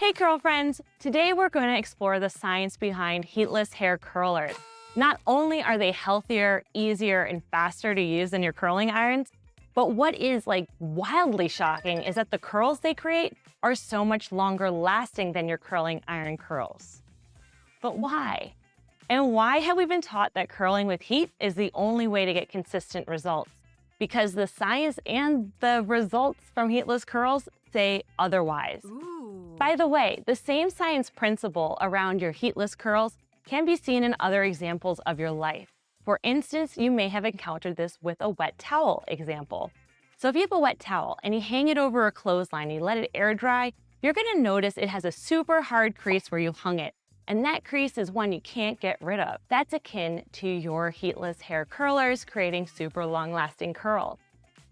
Hey curl friends! Today we're going to explore the science behind heatless hair curlers. Not only are they healthier, easier, and faster to use than your curling irons, but what is wildly shocking is that the curls they create are so much longer lasting than your curling iron curls. But why? And why have we been taught that curling with heat is the only way to get consistent results? Because the science and the results from heatless curls say otherwise. By the way, the same science principle around your heatless curls can be seen in other examples of your life. For instance, you may have encountered this with a wet towel example. So if you have a wet towel and you hang it over a clothesline and you let it air dry, you're going to notice it has a super hard crease where you hung it. And that crease is one you can't get rid of. That's akin to your heatless hair curlers creating super long-lasting curls.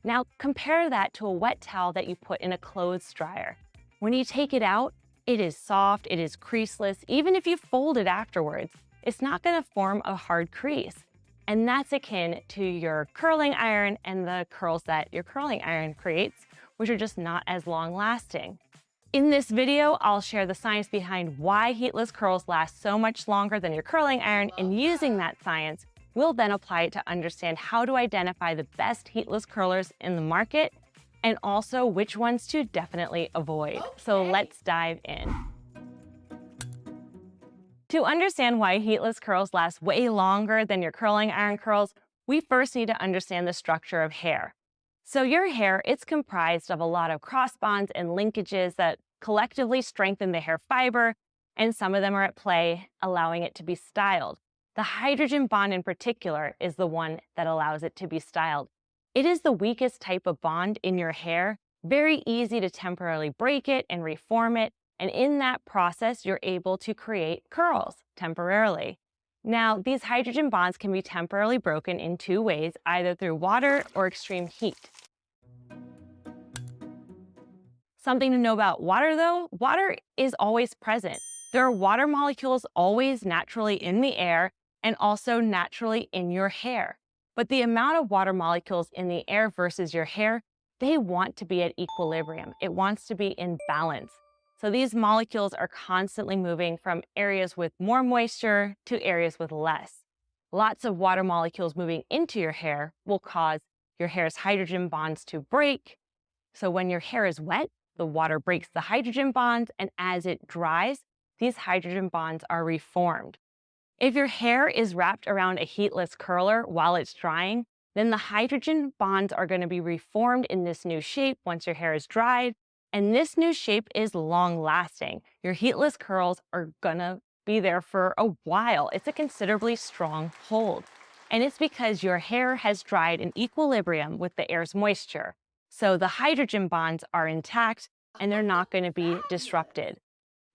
Now compare that to a wet towel that you put in a clothes dryer. When you take it out, it is soft, it is creaseless. Even if you fold it afterwards, it's not going to form a hard crease. And that's akin to your curling iron and the curls that your curling iron creates, which are just not as long lasting. In this video, I'll share the science behind why heatless curls last so much longer than your curling iron, and using that science, we'll then apply it to understand how to identify the best heatless curlers in the market and also which ones to definitely avoid. Okay. So let's dive in. To understand why heatless curls last way longer than your curling iron curls, we first need to understand the structure of hair. So your hair, it's comprised of a lot of cross bonds and linkages that collectively strengthen the hair fiber, and some of them are at play, allowing it to be styled. The hydrogen bond in particular is the one that allows it to be styled. It is the weakest type of bond in your hair, very easy to temporarily break it and reform it, and in that process, you're able to create curls temporarily. Now, these hydrogen bonds can be temporarily broken in two ways, either through water or extreme heat. Something to know about water though, water is always present. There are water molecules always naturally in the air and also naturally in your hair. But the amount of water molecules in the air versus your hair, they want to be at equilibrium. It wants to be in balance. So these molecules are constantly moving from areas with more moisture to areas with less. Lots of water molecules moving into your hair will cause your hair's hydrogen bonds to break. So when your hair is wet, the water breaks the hydrogen bonds, and as it dries, these hydrogen bonds are reformed. If your hair is wrapped around a heatless curler while it's drying, then the hydrogen bonds are going to be reformed in this new shape once your hair is dried, and this new shape is long-lasting. Your heatless curls are going to be there for a while. It's a considerably strong hold, and it's because your hair has dried in equilibrium with the air's moisture. So the hydrogen bonds are intact and they're not going to be disrupted.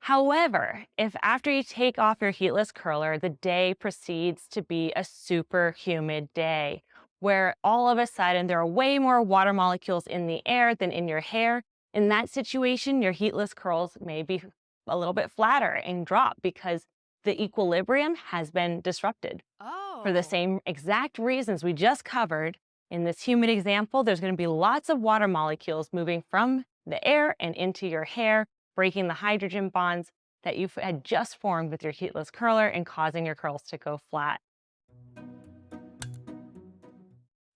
However, if after you take off your heatless curler, the day proceeds to be a super humid day, where all of a sudden there are way more water molecules in the air than in your hair, in that situation, your heatless curls may be a little bit flatter and drop because the equilibrium has been disrupted. For the same exact reasons we just covered, in this humid example, there's going to be lots of water molecules moving from the air and into your hair, breaking the hydrogen bonds that you had just formed with your heatless curler and causing your curls to go flat.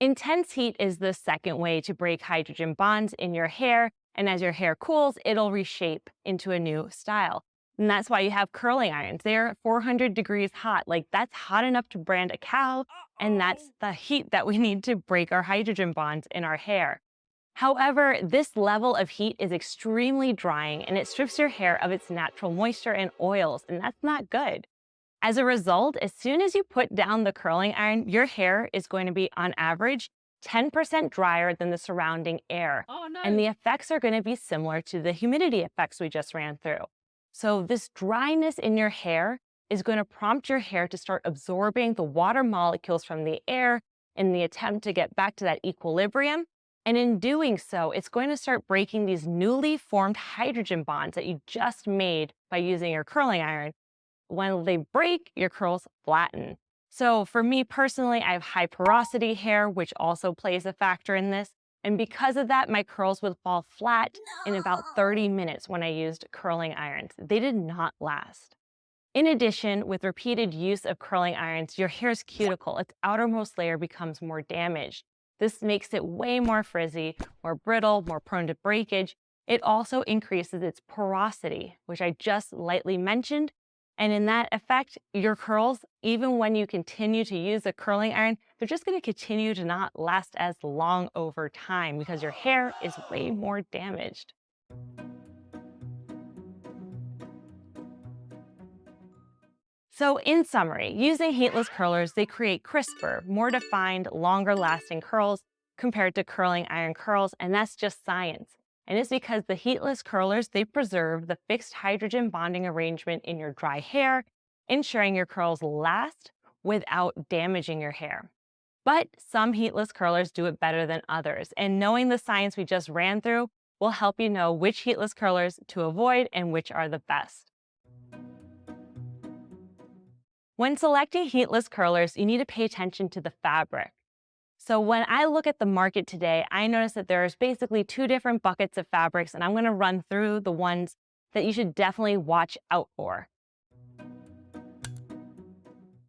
Intense heat is the second way to break hydrogen bonds in your hair, and as your hair cools, it'll reshape into a new style. And that's why you have curling irons. They're 400 degrees hot. That's hot enough to brand a cow, and that's the heat that we need to break our hydrogen bonds in our hair. However, this level of heat is extremely drying and it strips your hair of its natural moisture and oils, and that's not good. As a result, as soon as you put down the curling iron, your hair is going to be, on average, 10% drier than the surrounding air. Oh, no. And the effects are going to be similar to the humidity effects we just ran through. So this dryness in your hair is going to prompt your hair to start absorbing the water molecules from the air in the attempt to get back to that equilibrium. And in doing so, it's going to start breaking these newly formed hydrogen bonds that you just made by using your curling iron. When they break, your curls flatten. So for me personally, I have high porosity hair, which also plays a factor in this. And because of that, my curls would fall flat in about 30 minutes when I used curling irons. They did not last. In addition, with repeated use of curling irons, your hair's cuticle, its outermost layer, becomes more damaged. This makes it way more frizzy, more brittle, more prone to breakage. It also increases its porosity, which I just lightly mentioned. And in that effect, your curls, even when you continue to use a curling iron, they're just going to continue to not last as long over time because your hair is way more damaged. So in summary, using heatless curlers, they create crisper, more defined, longer lasting curls compared to curling iron curls, and that's just science. And it's because the heatless curlers, they preserve the fixed hydrogen bonding arrangement in your dry hair, ensuring your curls last without damaging your hair. But some heatless curlers do it better than others, and knowing the science we just ran through will help you know which heatless curlers to avoid and which are the best. When selecting heatless curlers, you need to pay attention to the fabric. So when I look at the market today, I notice that there's basically two different buckets of fabrics, and I'm going to run through the ones that you should definitely watch out for.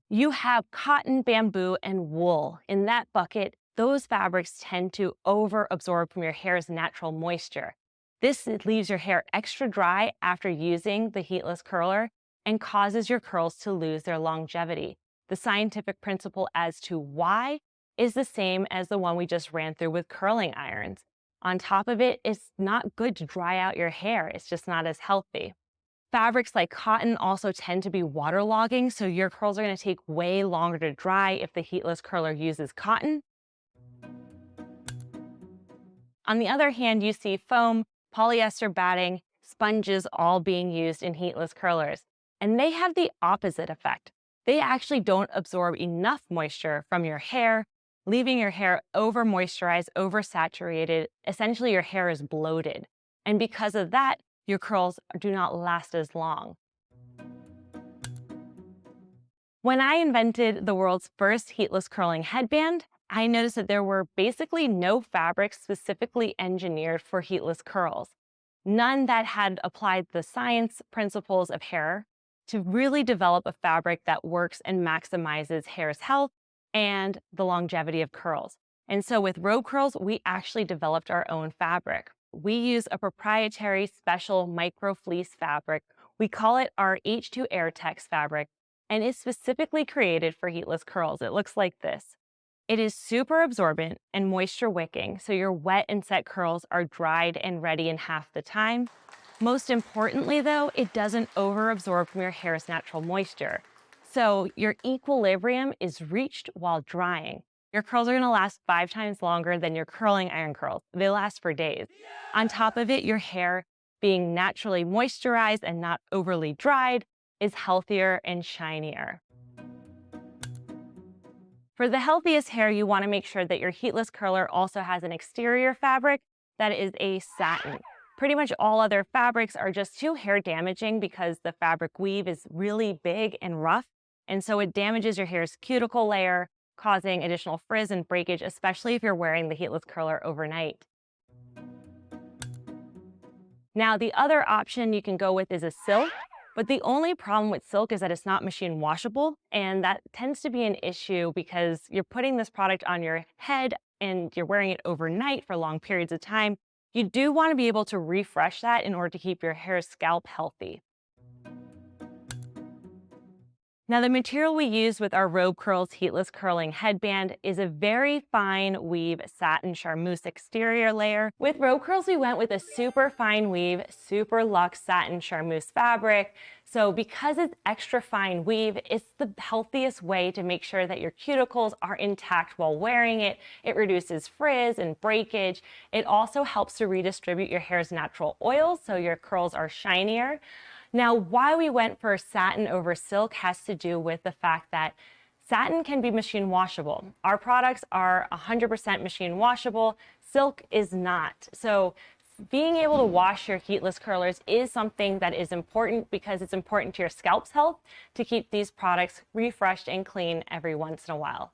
You have cotton, bamboo, and wool. In that bucket, those fabrics tend to over-absorb from your hair's natural moisture. This leaves your hair extra dry after using the heatless curler and causes your curls to lose their longevity. The scientific principle as to why is the same as the one we just ran through with curling irons. On top of it, it's not good to dry out your hair. It's just not as healthy. Fabrics like cotton also tend to be waterlogging, so your curls are going to take way longer to dry if the heatless curler uses cotton. On the other hand, you see foam, polyester batting, sponges all being used in heatless curlers. And they have the opposite effect. They actually don't absorb enough moisture from your hair, leaving your hair over-moisturized, oversaturated. Essentially, your hair is bloated. And because of that, your curls do not last as long. When I invented the world's first heatless curling headband, I noticed that there were basically no fabrics specifically engineered for heatless curls. None that had applied the science principles of hair to really develop a fabric that works and maximizes hair's health and the longevity of curls. And so with RobeCurls, we actually developed our own fabric. We use a proprietary special micro fleece fabric. We call it our H²air-Tex fabric, and it's specifically created for heatless curls. It looks like this. It is super absorbent and moisture wicking, so your wet and set curls are dried and ready in half the time. Most importantly, though, it doesn't over-absorb from your hair's natural moisture. So your equilibrium is reached while drying. Your curls are going to last 5 times longer than your curling iron curls. They last for days. On top of it, your hair, being naturally moisturized and not overly dried, is healthier and shinier. For the healthiest hair, you want to make sure that your heatless curler also has an exterior fabric that is a satin. Pretty much all other fabrics are just too hair damaging because the fabric weave is really big and rough, and so it damages your hair's cuticle layer, causing additional frizz and breakage, especially if you're wearing the heatless curler overnight. Now, the other option you can go with is a silk, but the only problem with silk is that it's not machine washable, and that tends to be an issue because you're putting this product on your head and you're wearing it overnight for long periods of time. You do want to be able to refresh that in order to keep your hair's scalp healthy. Now, the material we use with our RobeCurls Heatless Curling Headband is a very fine weave satin charmeuse exterior layer. With RobeCurls, we went with a super fine weave, super luxe satin charmeuse fabric. So because it's extra fine weave, it's the healthiest way to make sure that your cuticles are intact while wearing it. It reduces frizz and breakage. It also helps to redistribute your hair's natural oils so your curls are shinier. Now, why we went for satin over silk has to do with the fact that satin can be machine washable. Our products are 100% machine washable. Silk is not. So Being able to wash your heatless curlers is something that is important because it's important to your scalp's health to keep these products refreshed and clean every once in a while.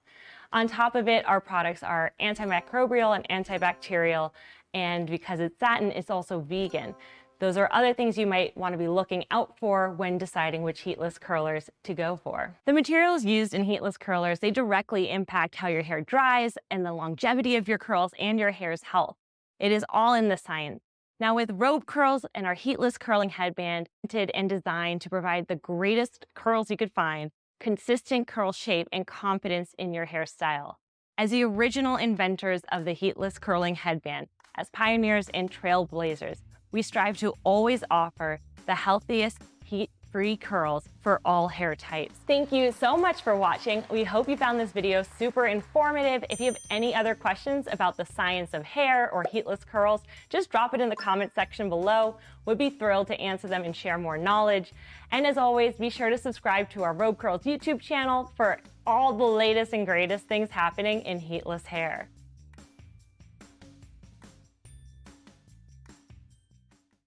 On top of it, our products are antimicrobial and antibacterial, and because it's satin, it's also vegan. Those are other things you might want to be looking out for when deciding which heatless curlers to go for. The materials used in heatless curlers, they directly impact how your hair dries and the longevity of your curls and your hair's health. It is all in the science. Now with RobeCurls and our heatless curling headband, printed and designed to provide the greatest curls you could find, consistent curl shape, and confidence in your hairstyle. As the original inventors of the heatless curling headband, as pioneers and trailblazers, we strive to always offer the healthiest, heat-free curls for all hair types. Thank you so much for watching. We hope you found this video super informative. If you have any other questions about the science of hair or heatless curls, just drop it in the comment section below. We'd be thrilled to answer them and share more knowledge. And as always, be sure to subscribe to our RobeCurls YouTube channel for all the latest and greatest things happening in heatless hair.